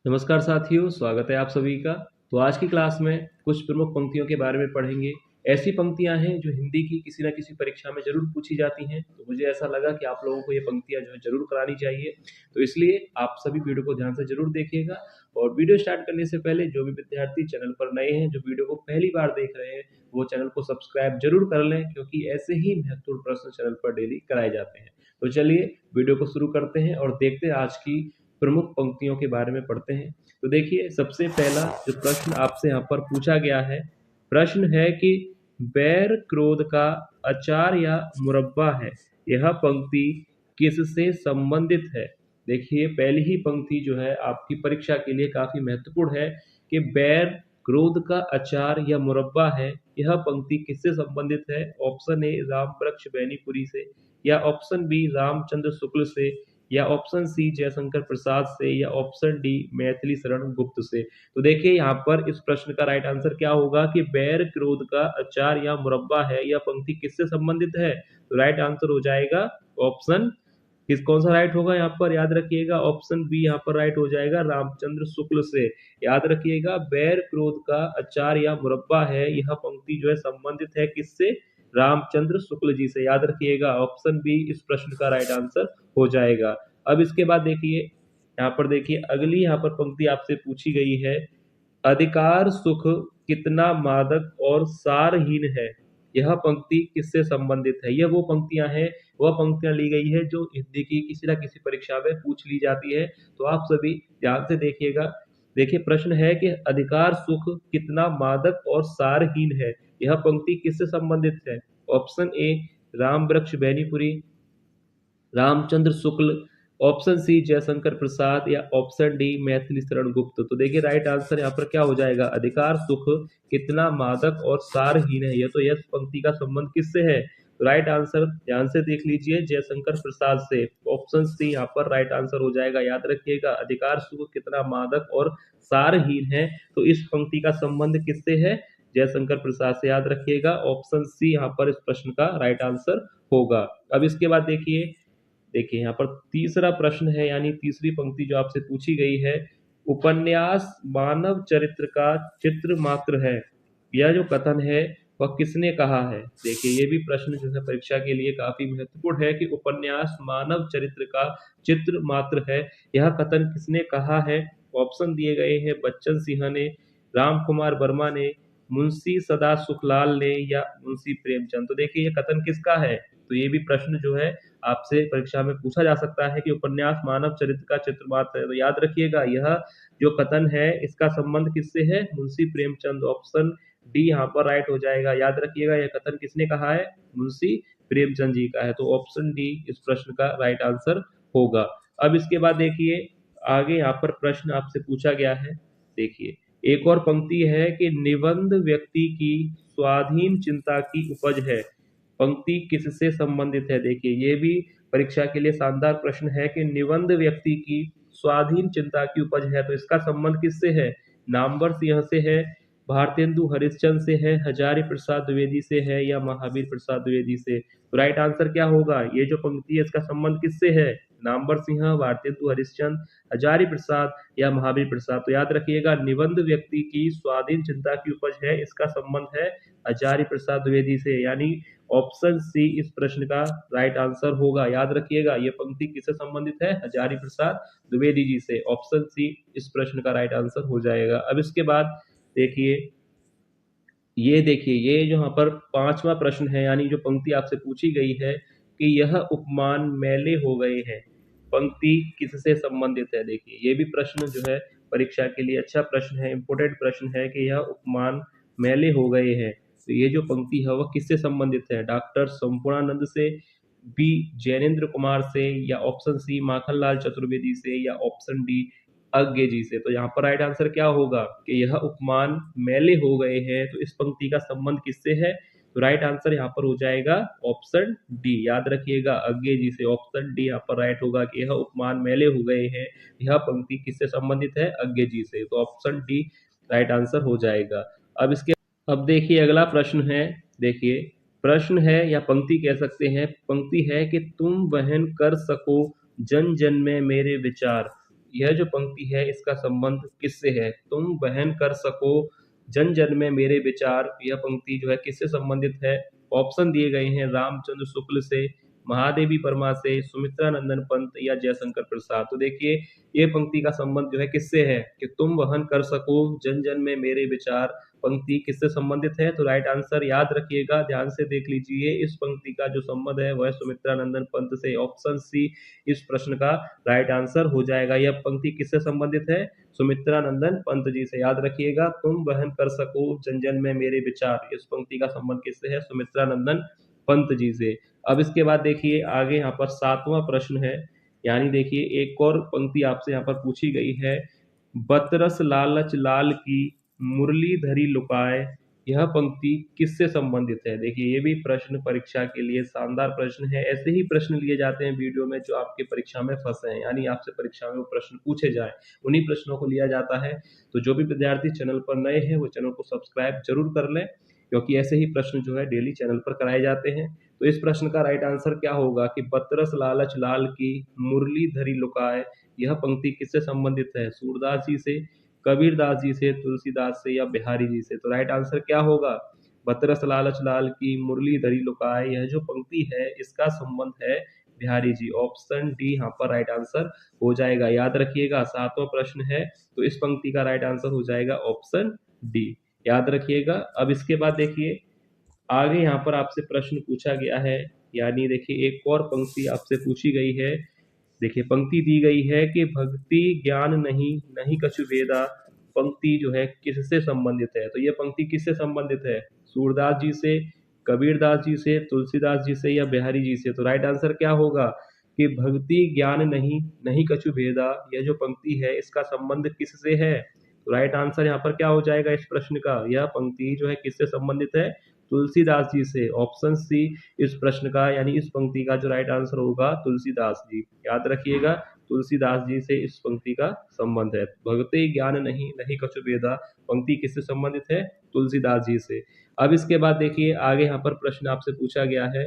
नमस्कार साथियों, स्वागत है आप सभी का। तो आज की क्लास में कुछ प्रमुख पंक्तियों के बारे में पढ़ेंगे। ऐसी पंक्तियां हैं जो हिंदी की किसी न किसी परीक्षा में जरूर पूछी जाती हैं, तो मुझे ऐसा लगा कि आप लोगों को ये पंक्तियां जो है जरूर करानी चाहिए। तो इसलिए आप सभी वीडियो को ध्यान से जरूर देखिएगा। और वीडियो स्टार्ट करने से पहले जो भी विद्यार्थी चैनल पर नए हैं, जो वीडियो को पहली बार देख रहे हैं, वो चैनल को सब्सक्राइब जरूर कर लें, क्योंकि ऐसे ही महत्वपूर्ण प्रश्न चैनल पर डेली कराए जाते हैं। तो चलिए वीडियो को शुरू करते हैं और देखते हैं आज की प्रमुख पंक्तियों के बारे में पढ़ते हैं। तो देखिए, सबसे पहला जो प्रश्न आपसे यहाँ पर पूछा गया है, प्रश्न है कि बैर क्रोध का अचार या मुरब्बा है, यह पंक्ति किससे संबंधित है। देखिए, पहली ही पंक्ति जो है आपकी परीक्षा के लिए काफी महत्वपूर्ण है कि बैर क्रोध का अचार या मुरब्बा है, यह पंक्ति किससे संबंधित है। ऑप्शन ए रामवृक्ष बैनीपुरी से, या ऑप्शन बी रामचंद्र शुक्ल से, या ऑप्शन सी जयशंकर प्रसाद से, या ऑप्शन डी मैथिली शरण गुप्त से। तो देखिए, यहाँ पर इस प्रश्न का राइट आंसर क्या होगा कि बैर क्रोध का अचार या मुरब्बा है, यह पंक्ति किससे संबंधित है। तो राइट आंसर हो जाएगा ऑप्शन, कौन सा राइट होगा यहाँ पर, याद रखिएगा ऑप्शन बी यहाँ पर राइट हो जाएगा, रामचंद्र शुक्ल से। याद रखिएगा, बैर क्रोध का अचार या मुरब्बा है, यह पंक्ति जो है संबंधित है किससे, रामचंद्र शुक्ल जी से। याद रखिएगा ऑप्शन बी इस प्रश्न का राइट आंसर हो जाएगा। अब इसके बाद देखिए, यहाँ पर देखिए अगली यहाँ पर पंक्ति आपसे पूछी गई है, अधिकार सुख कितना मादक और सारहीन है, यह पंक्ति किससे संबंधित है। यह वो पंक्तियां हैं, वह पंक्तियां ली गई है जो हिंदी की किसी न किसी परीक्षा में पूछ ली जाती है। तो आप सभी ध्यान से देखिएगा। देखिए, प्रश्न है कि अधिकार सुख कितना मादक और सारहीन है, यह पंक्ति किससे संबंधित है। Option A Ramvriksh Benipuri, Ramchandra Shukla, option C Jaishankar Prasad, या ऑप्शन डी मैथिली शरण गुप्त। तो देखिए, राइट आंसर यहाँ पर क्या हो जाएगा, अधिकार सुख कितना मादक और सारहीन है, यह तो यह पंक्ति का संबंध किससे है। तो राइट आंसर ध्यान से देख लीजिए, जयशंकर प्रसाद से। ऑप्शन सी यहाँ पर राइट आंसर हो जाएगा। याद रखिएगा, अधिकार सुख कितना मादक और सारहीन है, तो इस पंक्ति का संबंध किससे है, जयशंकर प्रसाद से। याद रखिएगा ऑप्शन सी यहाँ पर इस प्रश्न का राइट आंसर होगा। अब इसके बाद देखिए यहाँ पर तीसरा प्रश्न है, यानी तीसरी पंक्ति जो आपसे पूछी गई है, उपन्यास मानव चरित्र का चित्र मात्र है, यह जो कथन है वह किसने कहा है। देखिए, ये भी प्रश्न जो है परीक्षा के लिए काफी महत्वपूर्ण है कि उपन्यास मानव चरित्र का चित्र मात्र है, यह कथन किसने कहा है। ऑप्शन दिए गए हैं, बच्चन सिंह ने, राम कुमार वर्मा ने, मुंशी सदा सुखलाल ने, या मुंशी प्रेमचंद। तो देखिए, ये कथन किसका है। तो ये भी प्रश्न जो है आपसे परीक्षा में पूछा जा सकता है कि उपन्यास मानव चरित्र का चित्र मात्र है। तो याद रखिएगा, यह जो कथन है इसका संबंध किससे है, मुंशी प्रेमचंद। ऑप्शन डी यहाँ पर राइट हो जाएगा। याद रखिएगा, यह कथन किसने कहा है, मुंशी प्रेमचंद जी का है। तो ऑप्शन डी इस प्रश्न का राइट आंसर होगा। अब इसके बाद देखिए, आगे यहाँ पर प्रश्न आपसे पूछा गया है। देखिए, एक और पंक्ति है कि निबंध व्यक्ति की स्वाधीन चिंता की उपज है, पंक्ति किससे संबंधित है। देखिए, ये भी परीक्षा के लिए शानदार प्रश्न है कि निबंध व्यक्ति की स्वाधीन चिंता की उपज है, तो इसका संबंध किससे है, नामवर सिंह से है, भारतेंदु हरिश्चंद्र से है, हजारी प्रसाद द्विवेदी से है, या महावीर प्रसाद द्विवेदी से। तो राइट आंसर क्या होगा, ये जो पंक्ति है इसका संबंध किससे है, नामवर सिंह, भारतेंदु हरिश्चंद्र, हजारी प्रसाद, या महावीर प्रसाद। तो याद रखिएगा, निबंध व्यक्ति की स्वाधीन चिंता की उपज है, इसका संबंध है हजारी प्रसाद द्विवेदी से, यानी ऑप्शन सी इस प्रश्न का राइट आंसर होगा। याद रखिएगा, ये पंक्ति किससे संबंधित है, हजारी प्रसाद द्विवेदी जी से। ऑप्शन सी इस प्रश्न का राइट आंसर हो जाएगा। अब इसके बाद देखिए, ये जो यहाँ पर पांचवा प्रश्न है, यानी जो पंक्ति आपसे पूछी गई है कि यह उपमान मैले हो गए हैं, पंक्ति किससे संबंधित है। देखिए, ये भी प्रश्न जो है परीक्षा के लिए अच्छा प्रश्न है, इंपोर्टेंट प्रश्न है कि यह उपमान मैले हो गए हैं, तो ये जो पंक्ति है वह किससे संबंधित है, डॉक्टर संपूर्णानंद से, बी जैनेन्द्र कुमार से, या ऑप्शन सी माखनलाल चतुर्वेदी से, या ऑप्शन डी अज्ञे जी से। तो यहाँ पर राइट आंसर क्या होगा कि यह उपमान मैले हो गए हैं, तो इस पंक्ति का संबंध किससे है। तो राइट आंसर यहाँ पर हो जाएगा ऑप्शन डी। याद रखिएगा, अज्ञे जी से। ऑप्शन डी यहाँ पर राइट होगा कि यह उपमान मैले हो गए हैं, यह पंक्ति किससे संबंधित है, अज्ञे जी से। तो ऑप्शन डी राइट आंसर हो जाएगा। अब देखिए, अगला प्रश्न है। देखिए, प्रश्न है या पंक्ति कह सकते हैं, पंक्ति है कि तुम वहन कर सको जन जन में मेरे विचार, यह जो पंक्ति है इसका संबंध किससे है? तुम वहन कर सको जन जन में मेरे विचार, यह पंक्ति जो है किससे संबंधित है? ऑप्शन दिए गए हैं रामचंद्र शुक्ल से, महादेवी वर्मा से, सुमित्रा नंदन पंत या जयशंकर प्रसाद। तो देखिए ये पंक्ति का संबंध जो है किससे है कि तुम वहन कर सको जन जन में मेरे विचार, पंक्ति किससे संबंधित है? तो राइट आंसर याद रखिएगा, ध्यान से देख लीजिए, इस पंक्ति का जो संबंध है वह सुमित्रा नंदन पंत से। ऑप्शन सी इस प्रश्न का राइट आंसर हो जाएगा। यह पंक्ति किससे संबंधित है? सुमित्रा नंदन पंत जी से। याद रखिएगा, तुम वहन कर सको जन जन में मेरे विचार, इस पंक्ति का संबंध किससे है? सुमित्रा नंदन पंत जी से। अब इसके बाद देखिए आगे यहाँ पर 7वां प्रश्न है, यानी देखिए एक और पंक्ति आपसे यहाँ पर पूछी गई है, बतरस लालच लाल की मुरली धरी लुकाए, यह पंक्ति किससे संबंधित है? देखिए ये भी प्रश्न परीक्षा के लिए शानदार प्रश्न है। ऐसे ही प्रश्न लिए जाते हैं वीडियो में जो आपके परीक्षा में फंसे हैं, यानी आपसे परीक्षा में वो प्रश्न पूछे जाए, उन्हीं प्रश्नों को लिया जाता है। तो जो भी विद्यार्थी चैनल पर नए हैं वो चैनल को सब्सक्राइब जरूर कर लें, क्योंकि ऐसे ही प्रश्न जो है डेली चैनल पर कराए जाते हैं। तो इस प्रश्न का राइट आंसर क्या होगा कि बतरस लालच लाल की मुरली धरी लुकाए, यह पंक्ति किससे संबंधित है? सूरदास जी से, कबीरदास जी से, तुलसीदास से या बिहारी जी से? तो राइट आंसर क्या होगा? बतरस लालच लाल की मुरली धरी लुकाए, यह जो पंक्ति है इसका संबंध है बिहारी जी। ऑप्शन डी यहाँ पर राइट आंसर हो जाएगा। याद रखिएगा 7वां प्रश्न है, तो इस पंक्ति का राइट आंसर हो जाएगा ऑप्शन डी। याद रखिएगा। अब इसके बाद देखिए आगे यहाँ पर आपसे प्रश्न पूछा गया है, यानी देखिए एक और पंक्ति आपसे पूछी गई है। देखिए पंक्ति दी गई है कि भक्ति ज्ञान नहीं नहीं कछु भेदा, पंक्ति जो है किससे संबंधित है? तो ये पंक्ति किससे संबंधित है? सूरदास जी से, कबीरदास जी से, तुलसीदास जी से या बिहारी जी से? तो राइट आंसर क्या होगा कि भक्ति ज्ञान नहीं नहीं कछु भेदा, यह जो पंक्ति है इसका संबंध किससे है? तो राइट आंसर यहाँ पर क्या हो जाएगा इस प्रश्न का? यह पंक्ति जो है किससे संबंधित है? तुलसीदास जी से। ऑप्शन सी इस प्रश्न का, यानी इस पंक्ति का जो राइट आंसर होगा तुलसीदास जी। याद रखिएगा, तुलसीदास जी से इस पंक्ति का संबंध है। भगते ज्ञान नहीं नहीं कछु भेदा, पंक्ति किससे संबंधित है? तुलसीदास जी से। अब इसके बाद देखिए आगे यहाँ पर प्रश्न आपसे पूछा गया है।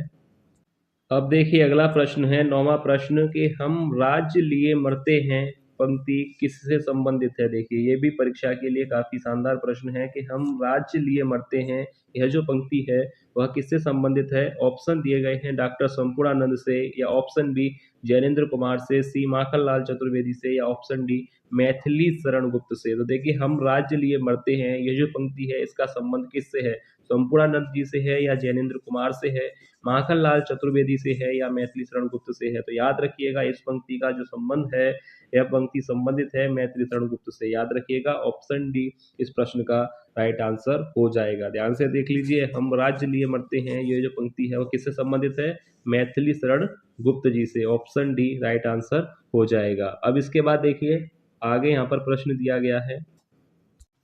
अब देखिए अगला प्रश्न है 9वां प्रश्न कि हम राज्य लिए मरते हैं, पंक्ति किससे संबंधित है? देखिए ये भी परीक्षा के लिए काफी शानदार प्रश्न है कि हम राज्य लिए मरते हैं, यह जो पंक्ति है वह किससे संबंधित है? ऑप्शन दिए गए हैं डॉक्टर संपूर्णानंद से, या ऑप्शन बी जैनेन्द्र कुमार से, सी माखनलाल चतुर्वेदी से, या ऑप्शन डी मैथिली शरण गुप्त से। तो देखिए हम राज्य लिए मरते हैं, यह जो पंक्ति है इसका संबंध किससे है? संपूर्णानंद जी से है या जैनेन्द्र कुमार से है, माखनलाल चतुर्वेदी से है या मैथिली शरण गुप्त से है? तो याद रखिएगा इस पंक्ति का जो संबंध है, यह पंक्ति संबंधित है मैथिली शरण गुप्त से। याद रखिएगा ऑप्शन डी इस प्रश्न का राइट आंसर हो जाएगा। ध्यान से देख लीजिए, हम राज्य लिए मरते हैं, ये जो पंक्ति है वो किससे संबंधित है? मैथिली शरण गुप्त जी से। ऑप्शन डी राइट आंसर हो जाएगा। अब इसके बाद देखिए आगे यहाँ पर प्रश्न दिया गया है।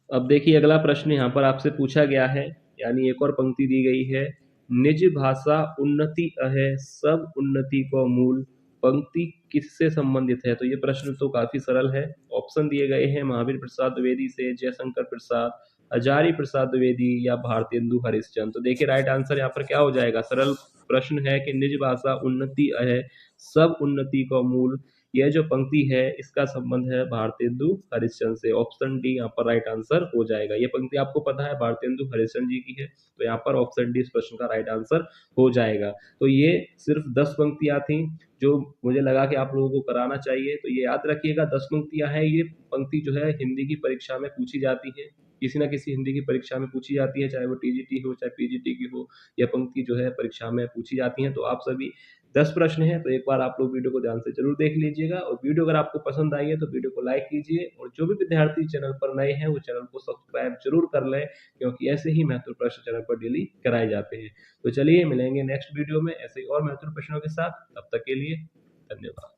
अब देखिए अगला प्रश्न यहाँ पर आपसे पूछा गया है, यानी एक और पंक्ति दी गई है, निज भाषा उन्नति अहे सब उन्नति को मूल, पंक्ति किससे संबंधित है? तो ये प्रश्न तो काफी सरल है। ऑप्शन दिए गए हैं महावीर प्रसाद द्विवेदी से, जयशंकर प्रसाद, हजारी प्रसाद द्विवेदी या भारतेंदु हरिश्चंद्र। तो देखिए राइट आंसर यहाँ पर क्या हो जाएगा? सरल प्रश्न है कि निज भाषा उन्नति अहे सब उन्नति को मूल, यह जो पंक्ति है इसका संबंध है भारतेंदु हरिश्चंद्र से। ऑप्शन डी यहाँ पर राइट आंसर हो जाएगा। ये पंक्ति आपको पता है भारतेंदु हरिश्चंद्र जी की है, तो यहाँ पर ऑप्शन डी इस प्रश्न का राइट आंसर हो जाएगा। तो ये सिर्फ 10 पंक्तियां थी जो मुझे लगा कि आप लोगों को कराना चाहिए। तो ये याद रखिएगा 10 पंक्तियां हैं। ये पंक्ति जो है हिंदी की परीक्षा में पूछी जाती है, किसी ना किसी हिंदी की परीक्षा में पूछी जाती है, चाहे वो टीजीटी हो चाहे पीजीटी की हो, यह पंक्ति जो है परीक्षा में पूछी जाती है। तो आप सभी 10 प्रश्न हैं, तो एक बार आप लोग वीडियो को ध्यान से जरूर देख लीजिएगा, और वीडियो अगर आपको पसंद आई है तो वीडियो को लाइक कीजिए, और जो भी विद्यार्थी चैनल पर नए हैं वो चैनल को सब्सक्राइब जरूर कर लें, क्योंकि ऐसे ही महत्वपूर्ण प्रश्न चैनल पर डेली कराए जाते हैं। तो चलिए मिलेंगे नेक्स्ट वीडियो में ऐसे और महत्वपूर्ण प्रश्नों के साथ, तब तक के लिए धन्यवाद।